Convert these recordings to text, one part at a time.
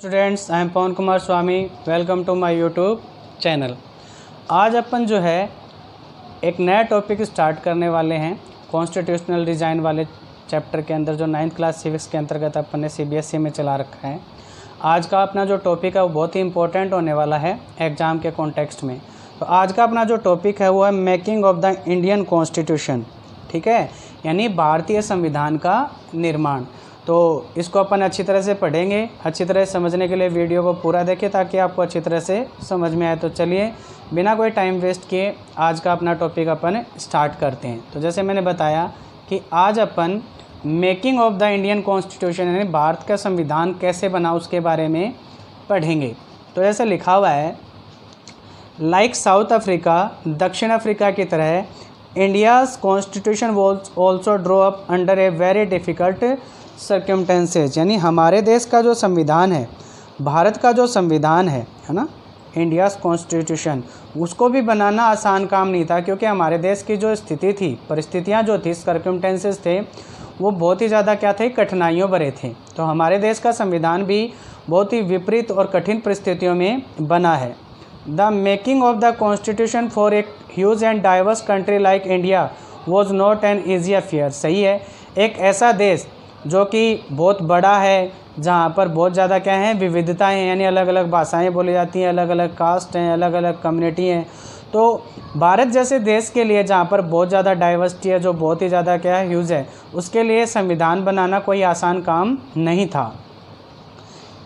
Students, I am Pawan Kumar Swami. Welcome to my YouTube channel. आज अपन जो है एक नया टॉपिक स्टार्ट करने वाले हैं कॉन्स्टिट्यूशनल डिज़ाइन वाले चैप्टर के अंदर, जो 9th क्लास सिविक्स के अंतर्गत अपन ने CBSE में चला रखा है। आज का अपना जो टॉपिक है वो बहुत ही इंपॉर्टेंट होने वाला है एग्ज़ाम के कॉन्टेक्स्ट में। तो आज का अपना जो टॉपिक है वो है making of the Indian constitution. ठीक है, यानी भारतीय संविधान का निर्माण। तो इसको अपन अच्छी तरह से पढ़ेंगे। अच्छी तरह से समझने के लिए वीडियो को पूरा देखें ताकि आपको अच्छी तरह से समझ में आए। तो चलिए बिना कोई टाइम वेस्ट किए आज का अपना टॉपिक अपन स्टार्ट करते हैं। तो जैसे मैंने बताया कि आज अपन making of the Indian constitution यानी भारत का संविधान कैसे बना उसके बारे में पढ़ेंगे। तो जैसे लिखा हुआ है, लाइक साउथ अफ्रीका, दक्षिण अफ्रीका की तरह India's constitution was also draw up under a very difficult circumstances. यानी हमारे देश का जो संविधान है, भारत का जो संविधान है ना, इंडियाज़ कॉन्स्टिट्यूशन, उसको भी बनाना आसान काम नहीं था, क्योंकि हमारे देश की जो स्थिति थी, परिस्थितियां जो थी, सर्कमटेंसेज थे, वो बहुत ही ज़्यादा क्या थे, कठिनाइयों भरे थे। तो हमारे देश का संविधान भी बहुत ही विपरीत और कठिन परिस्थितियों में बना है। The making of the constitution for a huge and diverse country like India was not an easy affair. सही है, एक ऐसा देश जो कि बहुत बड़ा है, जहाँ पर बहुत ज़्यादा क्या है, विविधताएं हैं, यानी अलग अलग भाषाएं बोली जाती हैं, अलग अलग कास्ट हैं, अलग अलग कम्युनिटी हैं। तो भारत जैसे देश के लिए जहाँ पर बहुत ज़्यादा डाइवर्सिटी है, जो बहुत ही ज़्यादा क्या है, ह्यूज है, उसके लिए संविधान बनाना कोई आसान काम नहीं था।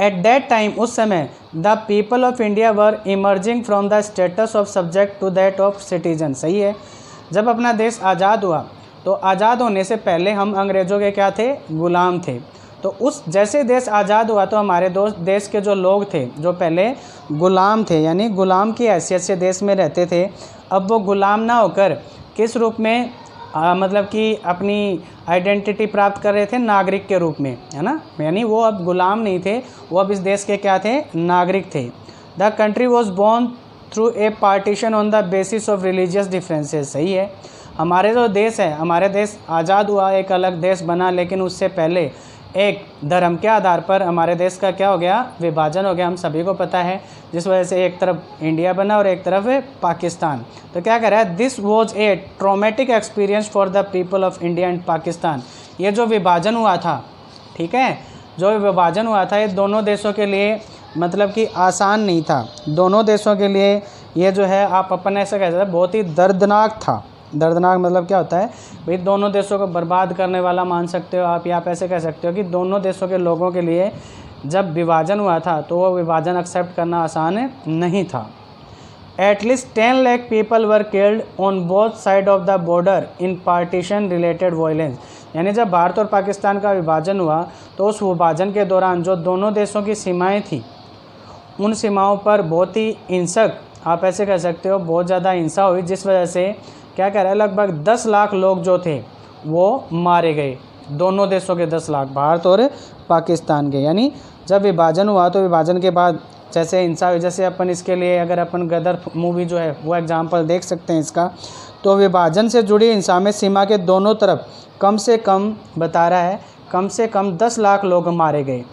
एट दैट टाइम, उस समय, the people of India were emerging from the status of subject to that of citizen. सही है, जब अपना देश आज़ाद हुआ तो आज़ाद होने से पहले हम अंग्रेज़ों के क्या थे, गुलाम थे। तो उस जैसे देश आज़ाद हुआ तो हमारे देश के जो लोग थे, जो पहले गुलाम थे, यानी गुलाम की हैसियत से देश में रहते थे, अब वो गुलाम ना होकर किस रूप में मतलब कि अपनी आइडेंटिटी प्राप्त कर रहे थे, नागरिक के रूप में, है ना। यानी वो अब गुलाम नहीं थे, वो अब इस देश के क्या थे, नागरिक थे। The country was born through a partition on the basis of religious differences. सही है, हमारे जो देश है, हमारे देश आज़ाद हुआ, एक अलग देश बना, लेकिन उससे पहले एक धर्म के आधार पर हमारे देश का क्या हो गया, विभाजन हो गया। हम सभी को पता है, जिस वजह से एक तरफ इंडिया बना और एक तरफ पाकिस्तान। तो क्या कह रहा है, this was a traumatic experience for the people of India and Pakistan. ये जो विभाजन हुआ था, ठीक है, जो विभाजन हुआ था, ये दोनों देशों के लिए मतलब कि आसान नहीं था। दोनों देशों के लिए ये जो है, आप अपन ऐसा कह सकते हैं, बहुत ही दर्दनाक था। दर्दनाक मतलब क्या होता है भाई, दोनों देशों को बर्बाद करने वाला मान सकते हो आप, या आप ऐसे कह सकते हो कि दोनों देशों के लोगों के लिए जब विभाजन हुआ था तो वो विभाजन एक्सेप्ट करना आसान नहीं था। At least 10 lakh people were killed on both side of the border in partition related violence. यानी जब भारत और पाकिस्तान का विभाजन हुआ तो उस विभाजन के दौरान जो दोनों देशों की सीमाएँ थी, उन सीमाओं पर बहुत ही हिंसक, आप ऐसे कह सकते हो, बहुत ज़्यादा हिंसा हुई, जिस वजह से क्या कह रहा है, लगभग 10 लाख लोग जो थे वो मारे गए। दोनों देशों के 10 लाख, भारत और पाकिस्तान के। यानी जब विभाजन हुआ तो विभाजन के बाद जैसे हिंसा हुई, जैसे अपन इसके लिए अगर अपन गदर मूवी जो है वो एग्जाम्पल देख सकते हैं इसका, तो विभाजन से जुड़ी हिंसा में सीमा के दोनों तरफ कम से कम, बता रहा है, कम से कम 10 लाख लोग मारे गए।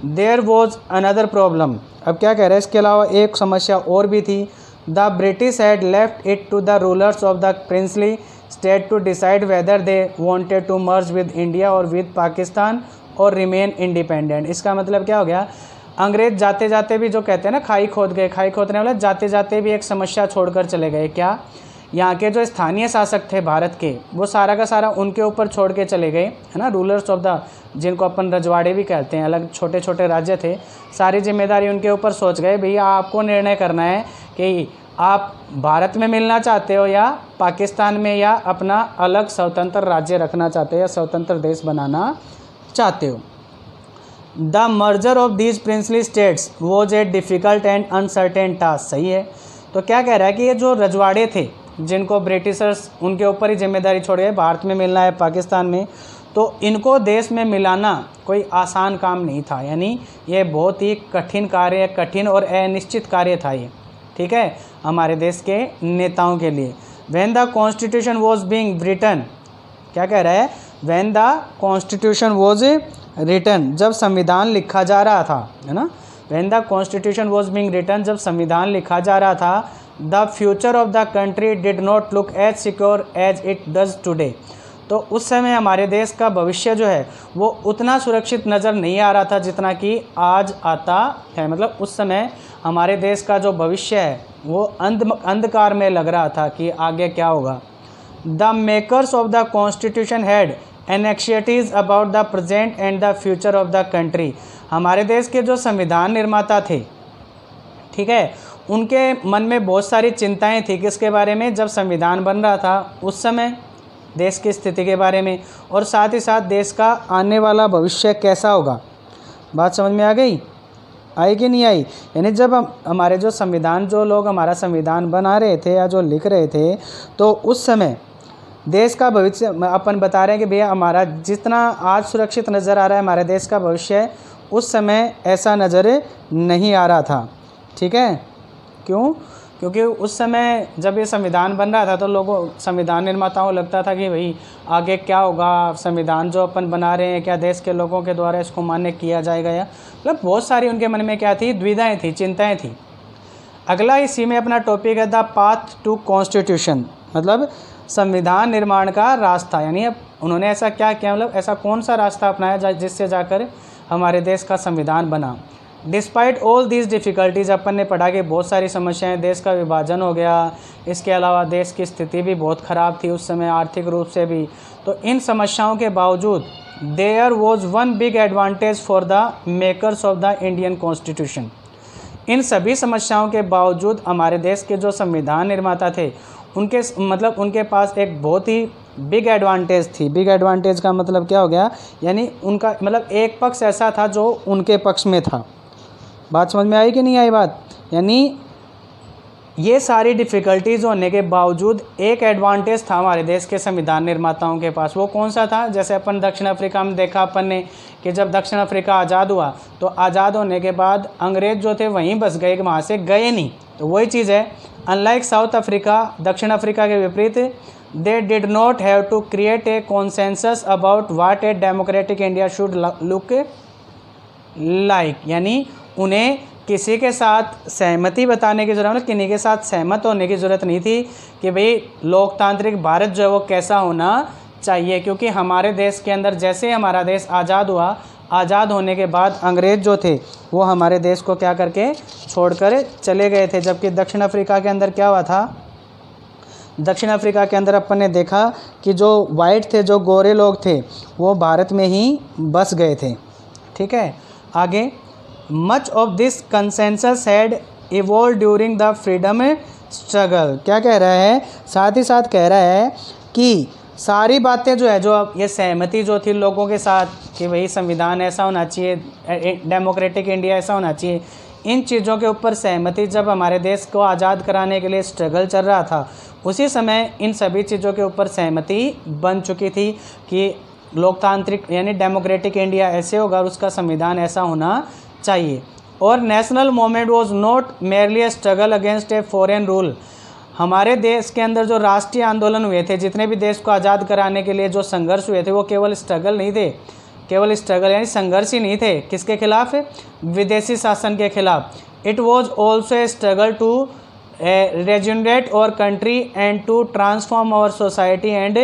There was another problem. अब क्या कह रहा है, इसके अलावा एक समस्या और भी थी। The British had left it to the rulers of the princely state to decide whether they wanted to merge with India or with Pakistan or remain independent। इसका मतलब क्या हो गया, अंग्रेज जाते जाते भी, जो कहते हैं ना, खाई खोद गए, खाई खोदने वाले जाते जाते भी एक समस्या छोड़कर चले गए। क्या, यहाँ के जो स्थानीय शासक थे भारत के, वो सारा का सारा उनके ऊपर छोड़ के चले गए, है ना। रूलर्स ऑफ द, जिनको अपन रजवाड़े भी कहते हैं, अलग छोटे छोटे राज्य थे, सारी जिम्मेदारी उनके ऊपर सोच गए, भैया आपको निर्णय करना है कि आप भारत में मिलना चाहते हो या पाकिस्तान में, या अपना अलग स्वतंत्र राज्य रखना चाहते हो या स्वतंत्र देश बनाना चाहते हो। The merger of these princely states was a difficult and uncertain task. सही है, तो क्या कह रहा है कि ये जो रजवाड़े थे, जिनको ब्रिटिशर्स उनके ऊपर ही जिम्मेदारी छोड़ गए, भारत में मिलना है पाकिस्तान में, तो इनको देश में मिलाना कोई आसान काम नहीं था। यानी ये बहुत ही कठिन कार्य, कठिन और अनिश्चित कार्य था ये, ठीक है, हमारे देश के नेताओं के लिए। When the constitution was being written, क्या कह रहा है, when the constitution was written, जब संविधान लिखा जा रहा था, है ना, when the constitution was being written, जब संविधान लिखा जा रहा था, the future of the country did not look as secure as it does today. तो उस समय हमारे देश का भविष्य जो है वो उतना सुरक्षित नज़र नहीं आ रहा था जितना कि आज आता है। मतलब उस समय हमारे देश का जो भविष्य है वो अंधकार में लग रहा था कि आगे क्या होगा। The makers of the constitution had anxieties about the present and the future of the country. हमारे देश के जो संविधान निर्माता थे, ठीक है, उनके मन में बहुत सारी चिंताएं थी किसके बारे में, जब संविधान बन रहा था उस समय देश की स्थिति के बारे में, और साथ ही साथ देश का आने वाला भविष्य कैसा होगा। बात समझ में आ गई, आई कि नहीं आई। यानी जब हमारे जो संविधान, जो लोग हमारा संविधान बना रहे थे या जो लिख रहे थे, तो उस समय देश का भविष्य अपन बता रहे हैं कि भैया हमारा जितना आज सुरक्षित नज़र आ रहा है हमारे देश का भविष्य, उस समय ऐसा नज़र नहीं आ रहा था। ठीक है, क्यों? क्योंकि उस समय जब ये संविधान बन रहा था तो लोगों, संविधान निर्माताओं को लगता था कि भाई आगे क्या होगा, संविधान जो अपन बना रहे हैं क्या देश के लोगों के द्वारा इसको मान्य किया जाएगा, या मतलब बहुत सारी उनके मन में क्या थी, दुविधाएं थी, चिंताएं थी। अगला इसी में अपना टॉपिक है द पाथ टू कॉन्स्टिट्यूशन, मतलब संविधान निर्माण का रास्ता। यानी अब उन्होंने ऐसा क्या किया, मतलब ऐसा कौन सा रास्ता अपनाया जिससे जाकर हमारे देश का संविधान बना। डिस्पाइट ऑल दीज डिफ़िकल्टीज़, अपन ने पढ़ा कि बहुत सारी समस्याएं, देश का विभाजन हो गया, इसके अलावा देश की स्थिति भी बहुत ख़राब थी उस समय आर्थिक रूप से भी। तो इन समस्याओं के बावजूद there was one big advantage for the makers of the Indian constitution. इन सभी समस्याओं के बावजूद हमारे देश के जो संविधान निर्माता थे उनके पास एक बहुत ही बिग एडवांटेज थी। बिग एडवांटेज का मतलब क्या हो गया, यानी उनका मतलब एक पक्ष ऐसा था जो उनके पक्ष में था। बात समझ में आई कि नहीं आई बात। यानी ये सारी डिफ़िकल्टीज़ होने के बावजूद एक एडवांटेज था हमारे देश के संविधान निर्माताओं के पास। वो कौन सा था, जैसे अपन दक्षिण अफ्रीका में देखा अपन ने कि जब दक्षिण अफ्रीका आज़ाद हुआ तो आज़ाद होने के बाद अंग्रेज़ जो थे वहीं बस गए, वहाँ से गए नहीं। तो वही चीज़ है, अनलाइक साउथ अफ्रीका, दक्षिण अफ्रीका के विपरीत, they did not have to create a consensus about what a democratic India should look like. यानी उन्हें किसी के साथ सहमति बताने की ज़रूरत, किन्हीं के साथ सहमत होने की ज़रूरत नहीं थी कि भाई लोकतांत्रिक भारत जो है वो कैसा होना चाहिए। क्योंकि हमारे देश के अंदर जैसे हमारा देश आज़ाद हुआ, आज़ाद होने के बाद अंग्रेज़ जो थे वो हमारे देश को क्या करके छोड़कर चले गए थे। जबकि दक्षिण अफ्रीका के अंदर क्या हुआ था, दक्षिण अफ्रीका के अंदर अपन ने देखा कि जो वाइट थे, जो गोरे लोग थे, वो भारत में ही बस गए थे। ठीक है, आगे much of this consensus had evolve during the freedom struggle. क्या कह रहा है, साथ ही साथ कह रहा है कि सारी बातें जो है, जो ये सहमति जो थी लोगों के साथ कि भाई संविधान ऐसा होना चाहिए, डेमोक्रेटिक इंडिया ऐसा होना चाहिए, इन चीज़ों के ऊपर सहमति जब हमारे देश को आज़ाद कराने के लिए स्ट्रगल चल रहा था, उसी समय इन सभी चीज़ों के ऊपर सहमति बन चुकी थी कि लोकतांत्रिक यानी डेमोक्रेटिक इंडिया ऐसे होगा और उसका संविधान ऐसा होना चाहिए। और national movement was not merely A struggle against a foreign rule. हमारे देश के अंदर जो राष्ट्रीय आंदोलन हुए थे, जितने भी देश को आज़ाद कराने के लिए जो संघर्ष हुए थे, वो केवल स्ट्रगल नहीं थे, केवल स्ट्रगल यानी संघर्ष ही नहीं थे। किसके खिलाफ? विदेशी शासन के खिलाफ। It was also a struggle to regenerate our country and to transform our society and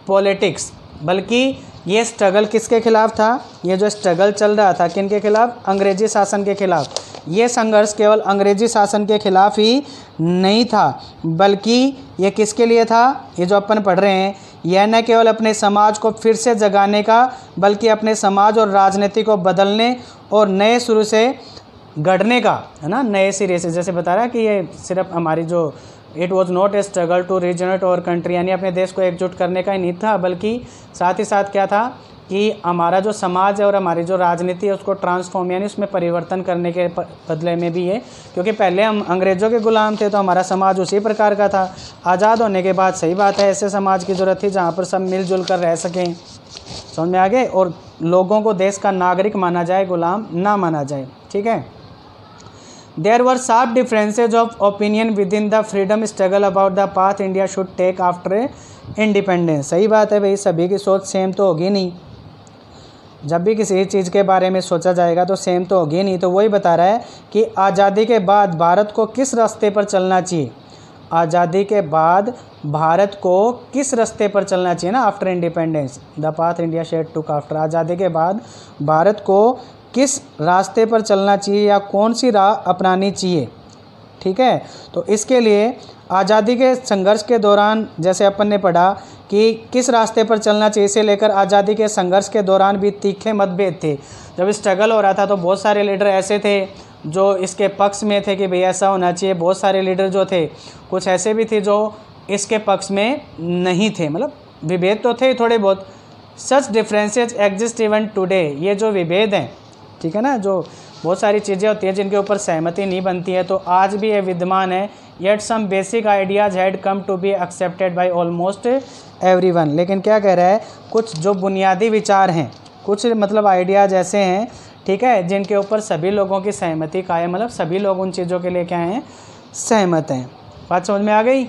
politics। बल्कि ये स्ट्रगल किसके खिलाफ था? ये जो स्ट्रगल चल रहा था किन के खिलाफ? अंग्रेजी शासन के खिलाफ। ये संघर्ष केवल अंग्रेजी शासन के खिलाफ ही नहीं था, बल्कि ये किसके लिए था? ये जो अपन पढ़ रहे हैं, यह न केवल अपने समाज को फिर से जगाने का, बल्कि अपने समाज और राजनीति को बदलने और नए शुरू से गढ़ने का, है ना, नए सिरे से। जैसे बता रहा है कि ये सिर्फ हमारी जो it was not a struggle to regenerate our country, यानी अपने देश को एकजुट करने का ही नहीं था, बल्कि साथ ही साथ क्या था कि हमारा जो समाज है और हमारी जो राजनीति है उसको ट्रांसफॉर्म यानी उसमें परिवर्तन करने के बदले में भी है। क्योंकि पहले हम अंग्रेज़ों के गुलाम थे तो हमारा समाज उसी प्रकार का था। आज़ाद होने के बाद सही बात है ऐसे समाज की ज़रूरत थी जहाँ पर सब मिलजुल कर रह सकें, समझ में आ गए, और लोगों को देश का नागरिक माना जाए, गुलाम ना माना जाए। ठीक है। There were sharp differences of opinion within the freedom struggle about the path India should take after independence। सही बात है भाई, सभी की सोच सेम तो होगी नहीं। जब भी किसी चीज़ के बारे में सोचा जाएगा तो सेम तो होगी नहीं। तो वही बता रहा है कि आज़ादी के बाद भारत को किस रास्ते पर चलना चाहिए, आज़ादी के बाद भारत को किस रास्ते पर चलना चाहिए ना, after independence the path India should took after, आज़ादी के बाद भारत को किस रास्ते पर चलना चाहिए या कौन सी राह अपनानी चाहिए। ठीक है, तो इसके लिए आज़ादी के संघर्ष के दौरान जैसे अपन ने पढ़ा कि किस रास्ते पर चलना चाहिए, इसे लेकर आज़ादी के संघर्ष के दौरान भी तीखे मतभेद थे। जब स्ट्रगल हो रहा था तो बहुत सारे लीडर ऐसे थे जो इसके पक्ष में थे कि भई ऐसा होना चाहिए, बहुत सारे लीडर जो थे कुछ ऐसे भी थे जो इसके पक्ष में नहीं थे, मतलब विभेद तो थे थोड़े बहुत। सच डिफरेंसेस एग्जिस्ट इवन टुडे, ये जो विभेद हैं, ठीक है ना, जो बहुत सारी चीज़ें होती हैं जिनके ऊपर सहमति नहीं बनती है, तो आज भी ये विद्यमान है। Yet some basic ideas had come to be accepted by almost everyone, लेकिन क्या कह रहा है, कुछ जो बुनियादी विचार हैं, कुछ मतलब आइडियाज़ ऐसे हैं, ठीक है, जिनके ऊपर सभी लोगों की सहमति कायम, मतलब सभी लोग उन चीज़ों के लिए क्या हैं, सहमत हैं। बात समझ में आ गई।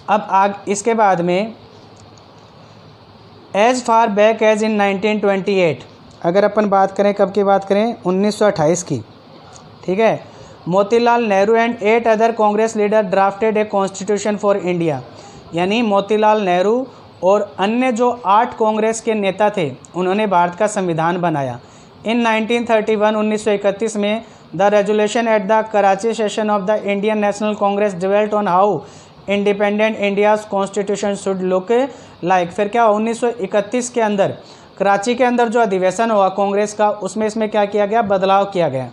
अब इसके बाद में as far back as in 1928, अगर अपन बात करें कब की बात करें, 1928 की, ठीक है, Motilal Nehru and 8 other Congress leader drafted a constitution for India, यानी मोतीलाल नेहरू और अन्य जो 8 कांग्रेस के नेता थे उन्होंने भारत का संविधान बनाया। इन 1931 में the resolution at the Karachi session of the Indian National Congress dwelt on how independent India's constitution should look like. फिर क्या 1931 के अंदर कराची के अंदर जो अधिवेशन हुआ कांग्रेस का, उसमें इसमें क्या किया गया, बदलाव किया गया,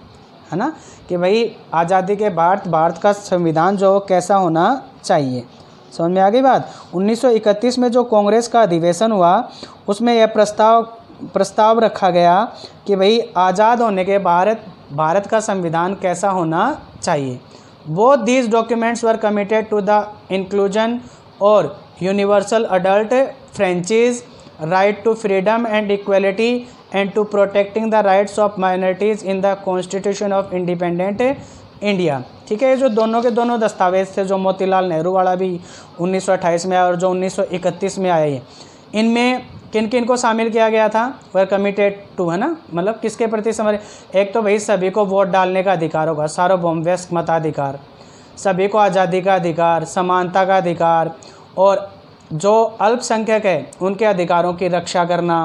है ना, कि भाई आज़ादी के बाद भारत का संविधान जो कैसा होना चाहिए। समझ में आ गई बात। 1931 में जो कांग्रेस का अधिवेशन हुआ उसमें यह प्रस्ताव रखा गया कि भाई आज़ाद होने के भारत का संविधान कैसा होना चाहिए। Both these documents were committed to the inclusion और universal adult franchise, right to freedom and equality and to protecting the rights of minorities in the constitution of independent India। ठीक है, ये जो दोनों के दोनों दस्तावेज थे, जो मोतीलाल नेहरू वाला भी 1928 में आया और जो 1931 में आया, ये इनमें किन किन को शामिल किया गया था, वह कमिटेड टू, है ना, मतलब किसके प्रति समझ, एक तो भाई सभी को वोट डालने का अधिकार होगा, सार्वभौमवयस्क मताधिकार, सभी को आज़ादी का अधिकार, समानता का अधिकार, और जो अल्पसंख्यक है उनके अधिकारों की रक्षा करना।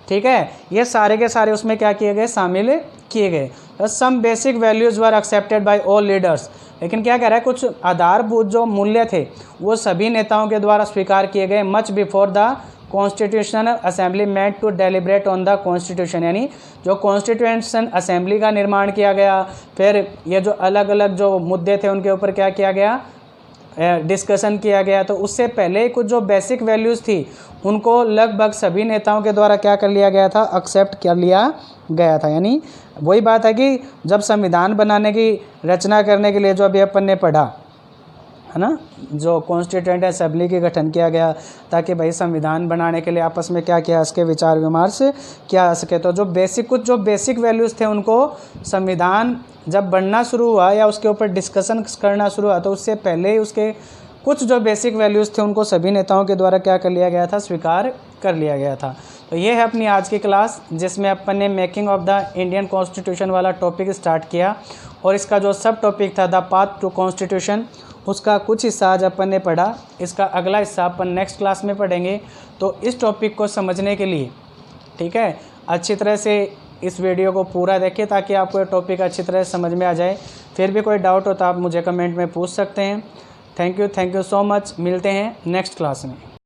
ठीक है, ये सारे के सारे उसमें क्या किए गए, शामिल किए गए। Some basic values were accepted by all leaders, लेकिन क्या कह रहा है, कुछ आधारभूत जो मूल्य थे वो सभी नेताओं के द्वारा स्वीकार किए गए। Much before the constitutional assembly met to deliberate on the constitution, यानी जो कॉन्स्टिट्यूशन असेंबली का निर्माण किया गया, फिर ये जो अलग अलग जो मुद्दे थे उनके ऊपर क्या किया गया, डिस्कशन किया गया, तो उससे पहले कुछ जो बेसिक वैल्यूज़ थी उनको लगभग सभी नेताओं के द्वारा क्या कर लिया गया था, एक्सेप्ट कर लिया गया था। यानी वही बात है कि जब संविधान बनाने की रचना करने के लिए जो अभी अपन ने पढ़ा, है ना, जो कॉन्स्टिट्यूएंट असेंबली की गठन किया गया ताकि भाई संविधान बनाने के लिए आपस में क्या किया, इसके विचार विमर्श किया जा सके। तो कुछ जो बेसिक वैल्यूज़ थे उनको संविधान जब बनना शुरू हुआ या उसके ऊपर डिस्कशन करना शुरू हुआ, तो उससे पहले ही उसके कुछ जो बेसिक वैल्यूज़ थे उनको सभी नेताओं के द्वारा क्या कर लिया गया था, स्वीकार कर लिया गया था। तो ये है अपनी आज की क्लास, जिसमें अपन ने making of the Indian constitution वाला टॉपिक स्टार्ट किया, और इसका जो सब टॉपिक था द पाथ टू कॉन्स्टिट्यूशन, उसका कुछ हिस्सा आज अपन ने पढ़ा। इसका अगला हिस्सा अपन नेक्स्ट क्लास में पढ़ेंगे। तो इस टॉपिक को समझने के लिए, ठीक है, अच्छी तरह से इस वीडियो को पूरा देखिए ताकि आपको ये टॉपिक अच्छी तरह से समझ में आ जाए। फिर भी कोई डाउट हो तो आप मुझे कमेंट में पूछ सकते हैं। Thank you so much. मिलते हैं नेक्स्ट क्लास में।